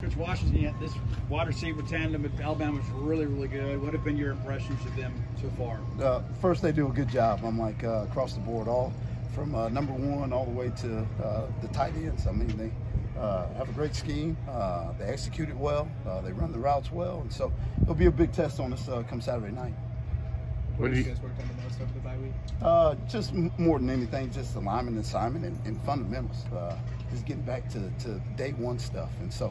Coach Washington, this wide receiver tandem at Alabama is really, really good. What have been your impressions of them so far? First, they do a good job. I'm like across the board, all from number one all the way to the tight ends. I mean, they have a great scheme. They execute it well. They run the routes well, and so it'll be a big test on us come Saturday night. What have you guys worked on the most over the bye week? Just more than anything, just alignment and assignment and fundamentals. Just getting back to day one stuff, and so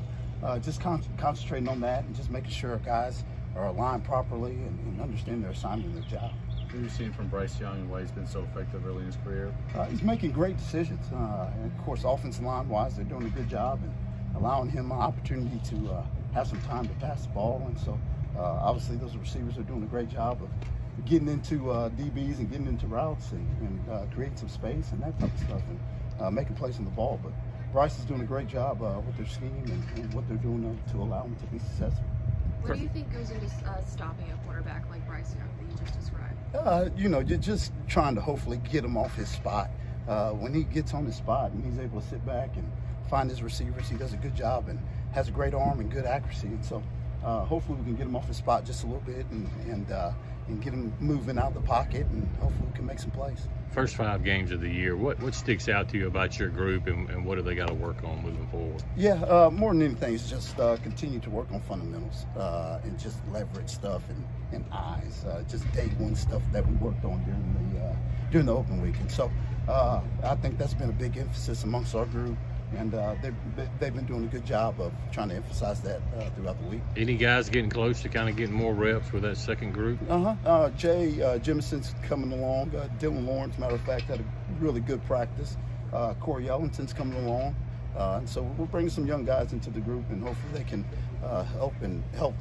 just concentrating on that and just making sure our guys are aligned properly and understand their assignment and their job. What have you seen from Bryce Young and why he's been so effective early in his career? He's making great decisions. And of course, offensive line-wise, they're doing a good job and allowing him an opportunity to have some time to pass the ball. And so, obviously, those receivers are doing a great job of getting into DBs and getting into routes and creating some space and that type of stuff and making plays on the ball. But Bryce is doing a great job with their scheme and what they're doing to allow them to be successful. What do you think goes into stopping a quarterback like Bryce Young that you just described? You're just trying to hopefully get him off his spot. When he gets on his spot and he's able to sit back and find his receivers, he does a good job and has a great arm and good accuracy. And so hopefully we can get him off his spot just a little bit and get him moving out of the pocket, and hopefully we can make some plays. First 5 games of the year, what sticks out to you about your group and what do they got to work on moving forward? Yeah, more than anything, it's just continue to work on fundamentals and just leverage stuff and eyes, just day one stuff that we worked on during the open week. And so I think that's been a big emphasis amongst our group. And they've been doing a good job of trying to emphasize that throughout the week. Any guys getting close to kind of getting more reps with that second group? Jay Jimison's coming along. Dylan Lawrence, matter of fact, had a really good practice. Corey Ellington's coming along. And so we're bringing some young guys into the group, and hopefully they can help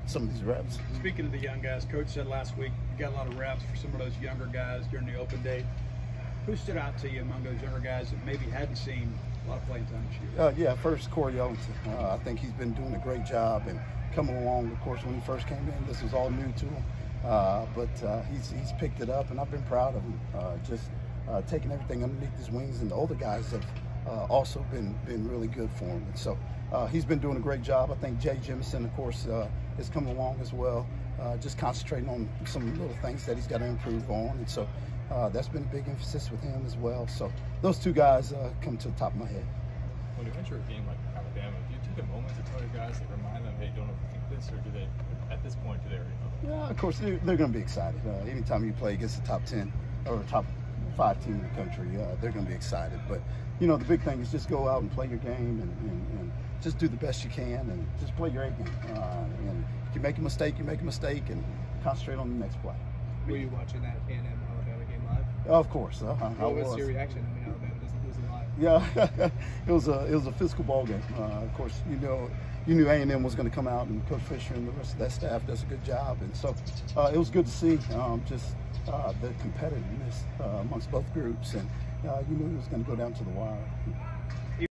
some of these reps. Speaking of the young guys, Coach said last week you got a lot of reps for some of those younger guys during the open day. Who stood out to you among those younger guys that maybe hadn't seen a lot of playing time this year? Yeah, first Corey Ellington. I think he's been doing a great job and coming along. Of course, when he first came in, this was all new to him. But he's picked it up, and I've been proud of him. Just taking everything underneath his wings, and the older guys have also been really good for him. And so he's been doing a great job. I think Jay Jimison, of course, is coming along as well. Just concentrating on some little things that he's got to improve on, and so that's been a big emphasis with him as well. So those two guys come to the top of my head. When you enter a game like Alabama, do you take a moment to tell your guys, like remind them, hey, don't overthink this, or do they, at this point, do they already know? Yeah, of course, they're going to be excited. Anytime you play against the top 10 or top 5 team in the country, they're going to be excited. But, the big thing is just go out and play your game and just do the best you can and just play your A game. And if you make a mistake, you make a mistake, and concentrate on the next play. Were you watching that A&M Alabama game live? Of course. What was your reaction? I mean, Alabama doesn't lose it live. Yeah, it was a physical ball game. Of course, you knew A&M was going to come out, and Coach Fisher and the rest of that staff does a good job, and so it was good to see just the competitiveness amongst both groups, and you knew it was going to go down to the wire.